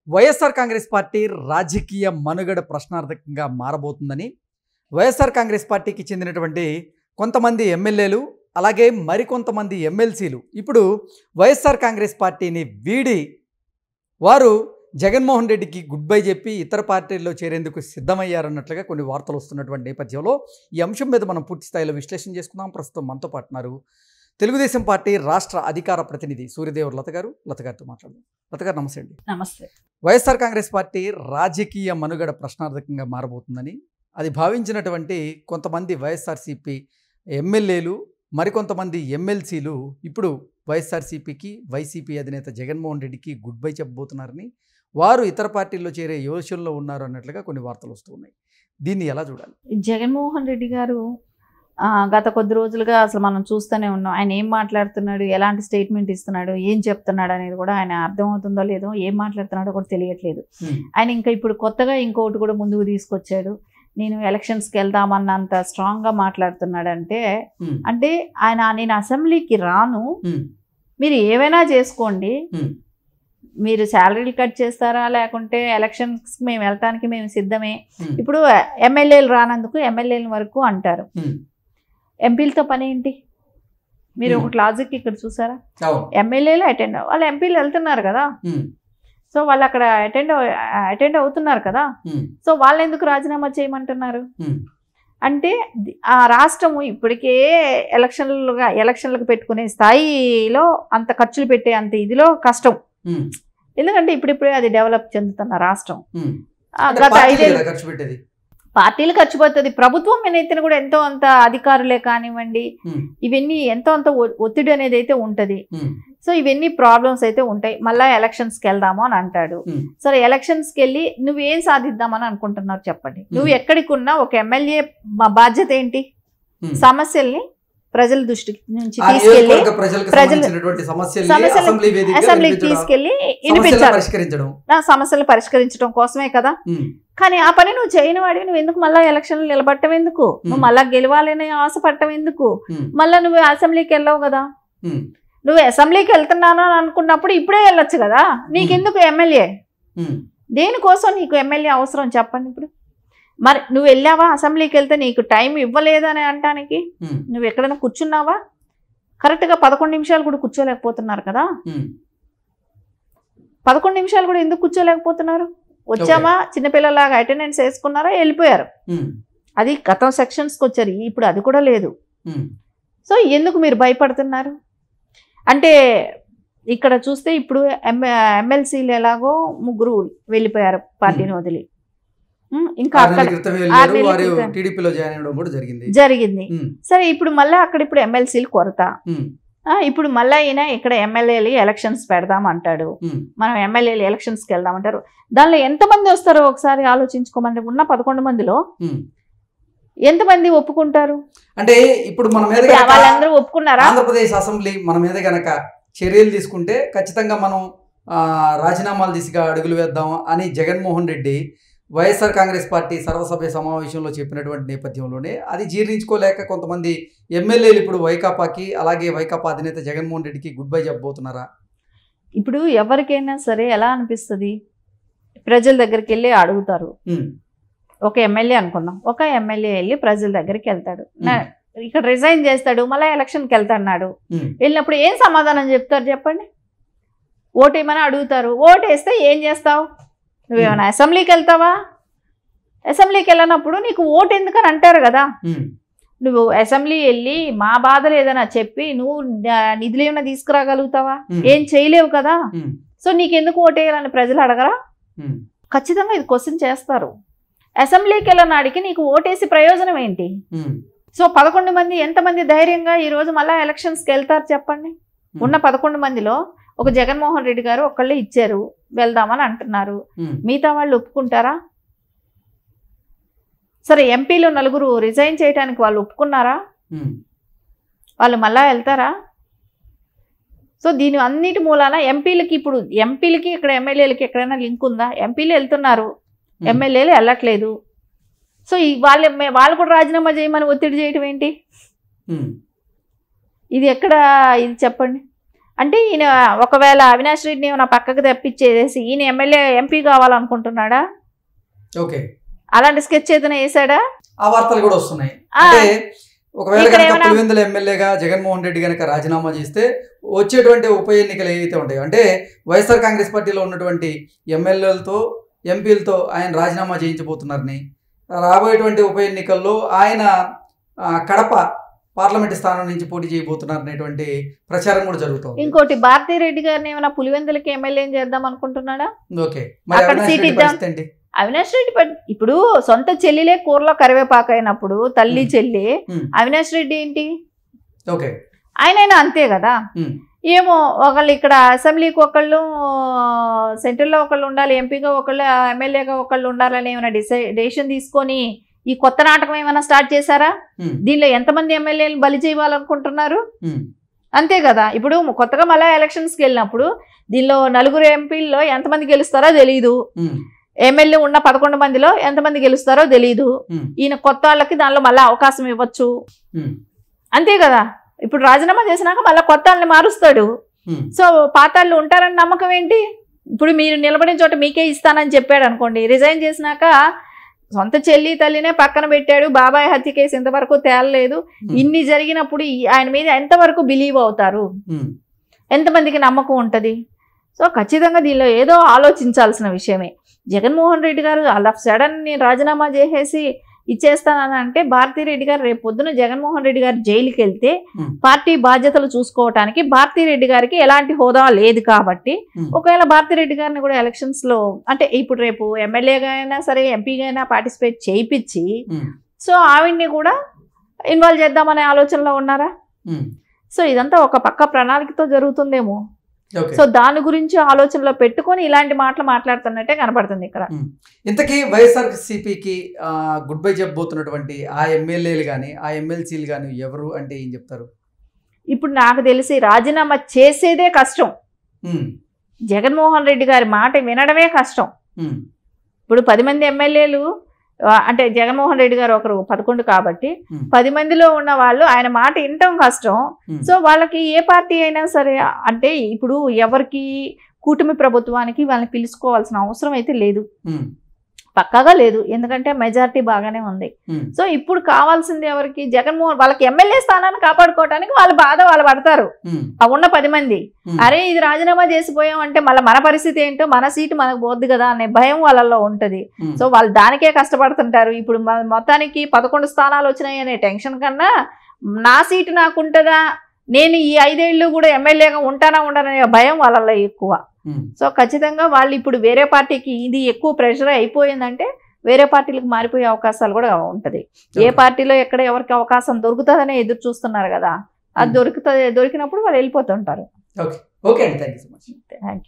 YSR Congress party రాజకీయ మనుగడ ప్రశ్నార్థకంగా మారబోతుందని వైఎస్ఆర్ కాంగ్రెస్ పార్టీకి చెందినటువంటి కొంతమంది ఎమ్మెల్యేలు అలాగే మరికొంతమంది ఎమ్మెల్సీలు ఇప్పుడు వైఎస్ఆర్ కాంగ్రెస్ పార్టీని వీడి వారు జగన్మోహన్ రెడ్డికి గుడ్ బై చెప్పి ఇతర పార్టీల్లో చేరేందుకు సిద్ధమయ్యారన్నట్లుగా కొన్ని వార్తలు వస్తున్నటువంటి నేపథ్యంలో ఈ అంశం మీద మనం పూర్తి స్థాయిలో విశ్లేషణ చేసుకుందాం. ప్రస్తుతం మనతో పాటున్నారు తెలుగుదేశం పార్టీ రాష్ట్ర అధికార ప్రతినిధి సూర్యదేవర్ లత గారితో మాట్లాడదాం. లత గారు నమస్తే అండి. నమస్తే. వైఎస్ఆర్ కాంగ్రెస్ పార్టీ రాజకీయ మనుగడ ప్రశ్నార్థకంగా మారబోతుందని అది భావించినటువంటి కొంతమంది వైఎస్ఆర్సీపీ ఎమ్మెల్యేలు మరికొంతమంది ఎమ్మెల్సీలు ఇప్పుడు వైఎస్ఆర్సీపీకి వైసీపీ అధినేత జగన్మోహన్ రెడ్డికి గుడ్ బై చెప్పబోతున్నారని వారు ఇతర పార్టీల్లో చేరే యోచనలో ఉన్నారు అన్నట్లుగా కొన్ని వార్తలు వస్తూ ఉన్నాయి. దీన్ని ఎలా చూడాలి? జగన్మోహన్ రెడ్డి గారు గత కొద్ది రోజులుగా అసలు మనం చూస్తూనే ఉన్నాం. ఆయన ఏం మాట్లాడుతున్నాడు, ఎలాంటి స్టేట్మెంట్ ఇస్తున్నాడు, ఏం చెప్తున్నాడు అనేది కూడా ఆయన అర్థమవుతుందో లేదో, ఏం మాట్లాడుతున్నాడో కూడా తెలియట్లేదు. ఆయన ఇంకా ఇప్పుడు కొత్తగా ఇంకొకటి కూడా ముందుకు తీసుకొచ్చాడు. నేను ఎలక్షన్స్కి వెళ్దామన్నంత స్ట్రాంగ్గా మాట్లాడుతున్నాడంటే అంటే ఆయన నేను అసెంబ్లీకి రాను, మీరు ఏవైనా చేసుకోండి, మీరు శాలరీలు కట్ చేస్తారా లేకుంటే ఎలక్షన్స్కి మేము వెళ్ళటానికి మేము సిద్ధమే. ఇప్పుడు ఎమ్మెల్యేలు రానందుకు ఎమ్మెల్యేల వరకు అంటారు, ఎంపీలతో పని ఏంటి? మీరు ఒకటి లాజిక్ ఇక్కడ చూసారా? ఎమ్మెల్యేలు అటెండ్ వాళ్ళు ఎంపీలు వెళ్తున్నారు కదా, సో వాళ్ళు అక్కడ అటెండ్ అవుతున్నారు కదా, సో వాళ్ళు ఎందుకు రాజీనామా చేయమంటున్నారు? అంటే ఆ రాష్ట్రము ఇప్పటికే ఎలక్షన్లకు పెట్టుకునే స్థాయిలో అంత ఖర్చులు పెట్టే అంత ఇదిలో కష్టం. ఎందుకంటే ఇప్పుడిప్పుడే అది డెవలప్ చెందుతున్న రాష్ట్రం. గత 5 ఏళ్ళు పార్టీలు ఖర్చు పెడుతుంది, ప్రభుత్వం మీద కూడా ఎంతో అంత అధికారులే కానివ్వండి, ఇవన్నీ ఎంతో అంత ఒత్తిడి అనేది అయితే ఉంటది. సో ఇవన్నీ ప్రాబ్లమ్స్ అయితే ఉంటాయి. మళ్ళీ ఎలక్షన్స్కి వెళ్దాము అని అంటాడు. సరే ఎలక్షన్స్కి వెళ్ళి నువ్వేం సాధిద్దామని అనుకుంటున్నావు చెప్పండి. నువ్వు ఎక్కడికి ఉన్నా ఒక ఎమ్మెల్యే బాధ్యత ఏంటి? సమస్యల్ని ప్రజల దృష్టికి నుంచి తీసుకెళ్లి అసెంబ్లీకి తీసుకెళ్లి వినిపించాలి, సమస్యలు పరిష్కరించడం కోసమే కదా. కానీ ఆ పని నువ్వు చేయని వాడివి, నువ్వు ఎందుకు మళ్ళీ ఎలక్షన్లు నిలబడటం ఎందుకు? నువ్వు మళ్ళా గెలవాలని ఆశపడటం ఎందుకు? మళ్ళీ నువ్వు అసెంబ్లీకి వెళ్ళావు కదా. నువ్వు అసెంబ్లీకి వెళ్తున్నాను అని అనుకున్నప్పుడు ఇప్పుడే వెళ్ళొచ్చు కదా. నీకెందుకు ఎమ్మెల్యే? దేనికోసం నీకు ఎమ్మెల్యే అవసరం చెప్పండి. ఇప్పుడు మరి నువ్వు వెళ్ళావా అసెంబ్లీకి వెళ్తే నీకు టైం ఇవ్వలేదని అనటానికి? నువ్వు ఎక్కడైనా కూర్చున్నావా? కరెక్ట్గా 11 నిమిషాలు కూడా కూర్చోలేకపోతున్నారు కదా. 11 నిమిషాలు కూడా ఎందుకు కూర్చోలేకపోతున్నారు? వచ్చామా చిన్నపిల్లలాగా అటెండెన్స్ వేసుకున్నారా, వెళ్ళిపోయారు. అది గతం సెక్షన్స్కి వచ్చారు, ఇప్పుడు అది కూడా లేదు. సో ఎందుకు మీరు భయపడుతున్నారు? అంటే ఇక్కడ చూస్తే ఇప్పుడు ఎమ్మెల్సీలు ఎలాగో 3 వెళ్ళిపోయారు పార్టీని వదిలి. ఇంకా జరిగింది. సరే ఇప్పుడు మళ్ళీ అక్కడ ఇప్పుడు ఎమ్మెల్సీలు కొరత. ఇప్పుడు మళ్ళీ ఈయన ఇక్కడ ఎమ్మెల్యేలు ఎలక్షన్స్ పెడదాం అంటాడు, మనం ఎమ్మెల్యేలు ఎలక్షన్స్కి వెళ్దామంటారు. దానిలో ఎంతమంది వస్తారో ఒకసారి ఆలోచించుకోమని. ఉన్న 11 మందిలో ఎంతమంది ఒప్పుకుంటారు? అంటే ఇప్పుడు మన మీద వాళ్ళందరూ ఒప్పుకున్నారా? ఆంధ్రప్రదేశ్ అసెంబ్లీ మన మీద గనక చర్యలు తీసుకుంటే ఖచ్చితంగా మనం రాజీనామాలు దిశగా అడుగులు వేద్దాం అని జగన్మోహన్ రెడ్డి వైఎస్ఆర్ కాంగ్రెస్ పార్టీ సర్వసభ్య సమావేశంలో చెప్పినటువంటి నేపథ్యంలోనే అది జీర్ణించుకోలేక కొంతమంది ఎమ్మెల్యేలు ఇప్పుడు వైకాపాకి అలాగే వైకాపా అధినేత జగన్మోహన్ రెడ్డికి గుడ్ బై చెప్పబోతున్నారా? ఇప్పుడు ఎవరికైనా సరే ఎలా అనిపిస్తుంది, ప్రజల దగ్గరికి వెళ్ళి అడుగుతారు. ఒక ఎమ్మెల్యే అనుకున్నాం, ఒక ఎమ్మెల్యే వెళ్ళి ప్రజల దగ్గరికి వెళ్తాడు, ఇక్కడ రిజైన్ చేస్తాడు, మళ్ళీ ఎలక్షన్కి వెళ్తాడు. వెళ్ళినప్పుడు ఏం సమాధానం చెప్తారు చెప్పండి? ఓటేమని అడుగుతారు. ఓటేస్తే ఏం చేస్తావు? నువ్వేమైనా అసెంబ్లీకి వెళ్తావా? అసెంబ్లీకి వెళ్ళినప్పుడు నీకు ఓటు ఎందుకని అంటారు కదా. నువ్వు అసెంబ్లీ వెళ్ళి మా బాధలు ఏదైనా చెప్పి నువ్వు నిధులు ఏమైనా తీసుకురాగలుగుతావా? ఏం చేయలేవు కదా. సో నీకెందుకు ఓటేయాలని ప్రజలు అడగరా? ఖచ్చితంగా ఇది క్వశ్చన్ చేస్తారు. అసెంబ్లీకి వెళ్ళినాడికి నీకు ఓటేసి ప్రయోజనం ఏంటి? సో 11 మంది ఎంతమంది ధైర్యంగా ఈరోజు మళ్ళీ ఎలక్షన్స్కి వెళ్తారు చెప్పండి? ఉన్న 11 మందిలో ఒక జగన్మోహన్ రెడ్డి గారు ఒక్కళ్ళే ఇచ్చారు, వెళ్దామని అంటున్నారు. మిగతా వాళ్ళు ఒప్పుకుంటారా? సరే ఎంపీలు 4 రిజైన్ చేయడానికి వాళ్ళు ఒప్పుకున్నారా? వాళ్ళు మళ్ళా వెళ్తారా? సో దీని అన్నిటి మూలాన ఎంపీలకి ఇక్కడ ఎమ్మెల్యేలకి ఎక్కడైనా లింక్ ఉందా? ఎంపీలు వెళ్తున్నారు, ఎమ్మెల్యేలు వెళ్ళట్లేదు. సో వాళ్ళు కూడా రాజీనామా చేయమని ఒత్తిడి చేయటం ఏంటి? ఇది ఎక్కడ ఇది చెప్పండి? అంటే ఈయన ఒకవేళ అవినాష్ రెడ్డిని ఏమైనా పక్కకు తెప్పించేసి ఈయన ఎమ్మెల్యే ఎంపీ కావాలనుకుంటున్నాడా? ఓకే, అలాంటి స్కెచ్ ఏదైనా వేసాడా? ఆ వార్తలు కూడా వస్తున్నాయి. అంటే ఒకవేళ కనుక పులివెందుల ఎమ్మెల్యేగా జగన్మోహన్ రెడ్డి కనుక రాజీనామా చేస్తే వచ్చేటువంటి ఉప ఎన్నికలు ఏవైతే ఉంటాయో, అంటే వైఎస్ఆర్ కాంగ్రెస్ పార్టీలో ఉన్నటువంటి ఎమ్మెల్యేలతో ఎంపీలతో ఆయన రాజీనామా చేయించబోతున్నారని, రాబోయేటువంటి ఉప ఎన్నికల్లో ఆయన కడప పార్లమెంట్ స్థానం నుంచి పోటీ చేయబోతున్నారు అనేటువంటి ప్రచారం కూడా జరుగుతుంది. ఇంకోటి, భారతీ రెడ్డి గారిని ఏమైనా పులివెందులకి ఎమ్మెల్యే చేద్దాం అనుకుంటున్నాడా? ఓకే, మరి అవినాష్ రెడ్డి ఇప్పుడు సొంత చెల్లిలే కూరలో కరివేపాకు అయినప్పుడు తల్లి చెల్లి, అవినాష్ రెడ్డి ఏంటి? ఓకే, ఆయన అంతే కదా. ఏమో ఒకళ్ళు ఇక్కడ అసెంబ్లీకి ఒకళ్ళు, సెంట్రల్లో ఒకళ్ళు ఉండాలి, ఎంపీగా ఒకళ్ళు, ఎమ్మెల్యేగా ఒకళ్ళు ఉండాలని ఏమైనా డెసిషన్ తీసుకొని ఈ కొత్త నాటకం ఏమైనా స్టార్ట్ చేశారా? దీనిలో ఎంతమంది ఎమ్మెల్యేలు బలి చేయాలనుకుంటున్నారు? అంతే కదా. ఇప్పుడు కొత్తగా మళ్ళీ ఎలక్షన్స్కి వెళ్ళినప్పుడు దీనిలో 4 ఎంపీల్లో ఎంతమంది గెలుస్తారో తెలియదు, ఎమ్మెల్యే ఉన్న 11 మందిలో ఎంతమంది గెలుస్తారో తెలియదు. ఈయన కొత్త వాళ్ళకి దానిలో మళ్ళీ అవకాశం ఇవ్వచ్చు, అంతే కదా. ఇప్పుడు రాజీనామా చేసినాక మళ్ళీ కొత్త వాళ్ళని మారుస్తాడు. సో పాత వాళ్ళు ఉంటారని నమ్మకం ఏంటి? ఇప్పుడు మీరు నిలబడిన చోట మీకే ఇస్తానని చెప్పాడు అనుకోండి, రిజైన్ చేసినాక సొంత చెల్లి తల్లినే పక్కన పెట్టాడు, బాబాయ్ హత్య కేసు ఇంతవరకు తేలలేదు. ఇన్ని జరిగినప్పుడు ఆయన మీద ఎంతవరకు బిలీవ్ అవుతారు? ఎంతమందికి నమ్మకం ఉంటుంది? సో ఖచ్చితంగా దీనిలో ఏదో ఆలోచించాల్సిన విషయమే. జగన్మోహన్ రెడ్డి గారు అలా సడన్ రాజీనామా చేసేసి ఇచ్చేస్తానని అంటే, భారతీరెడ్డి గారు రేపు పొద్దున జగన్మోహన్ రెడ్డి గారు జైలుకి వెళ్తే పార్టీ బాధ్యతలు చూసుకోవటానికి భారతీరెడ్డి గారికి ఎలాంటి హోదా లేదు. కాబట్టి ఒకవేళ భారతీరెడ్డి గారిని కూడా ఎలక్షన్స్ లో, అంటే ఇప్పుడు రేపు ఎమ్మెల్యేగా అయినా సరే ఎంపీగా అయినా పార్టిసిపేట్ చేయించి, సో ఆవిడ్ని కూడా ఇన్వాల్వ్ చేద్దామనే ఆలోచనలో ఉన్నారా? సో ఇదంతా ఒక పక్క ప్రణాళికతో జరుగుతుందేమో. సో దాని గురించి ఆలోచనలో పెట్టుకొని ఇలాంటి మాటలు మాట్లాడుతున్నట్టే కనపడుతుంది ఇక్కడ. ఇంతకీ వైఎస్ఆర్సీపీకి గుడ్ బై చెప్పబోతున్నటువంటి ఆ ఎమ్మెల్యేలు కానీ ఆ ఎమ్మెల్సీలు కానీ ఎవరు అంటే ఏం చెప్తారు? ఇప్పుడు నాకు తెలిసి రాజీనామా చేసేదే కష్టం, జగన్మోహన్ రెడ్డి గారి మాట వినడమే కష్టం. ఇప్పుడు 10 మంది ఎమ్మెల్యేలు, అంటే జగన్మోహన్ రెడ్డి గారు ఒకరు 11 కాబట్టి 10 మందిలో ఉన్న వాళ్ళు ఆయన మాట వినటం కష్టం. సో వాళ్ళకి ఏ పార్టీ అయినా సరే, అంటే ఇప్పుడు ఎవరికి కూటమి ప్రభుత్వానికి వాళ్ళని పిలుచుకోవాల్సిన అవసరం అయితే లేదు, పక్కాగా లేదు. ఎందుకంటే మెజారిటీ బాగానే ఉంది. సో ఇప్పుడు కావాల్సింది ఎవరికి? జగన్మోహన్, వాళ్ళకి ఎమ్మెల్యే స్థానాన్ని కాపాడుకోవడానికి వాళ్ళ బాధ వాళ్ళు పడతారు. ఆ ఉన్న 10 మంది, అరే ఇది రాజీనామా చేసిపోయాం అంటే మళ్ళీ మన పరిస్థితి ఏంటో, మన సీటు మనకు పోద్ది కదా అనే భయం వాళ్ళల్లో ఉంటది. సో వాళ్ళు దానికే కష్టపడుతుంటారు. ఇప్పుడు మొత్తానికి 11 స్థానాలు వచ్చినాయి అనే టెన్షన్ కన్నా, నా సీటు నాకు ఉంటుందా, నేను ఈ 5 ఏళ్ళు కూడా ఎమ్మెల్యేగా ఉంటానా ఉండననే భయం వాళ్ళల్లో ఎక్కువ. సో ఖచ్చితంగా వాళ్ళు ఇప్పుడు వేరే పార్టీకి ఇది ఎక్కువ ప్రెషర్ అయిపోయిందంటే వేరే పార్టీలకు మారిపోయే అవకాశాలు కూడా ఉంటది. ఏ పార్టీలో ఎక్కడ ఎవరికి అవకాశం దొరుకుతుందనే ఎదురు చూస్తున్నారు కదా, అది దొరికినప్పుడు వాళ్ళు వెళ్ళిపోతుంటారు. Okay, thank you so much. Thank you.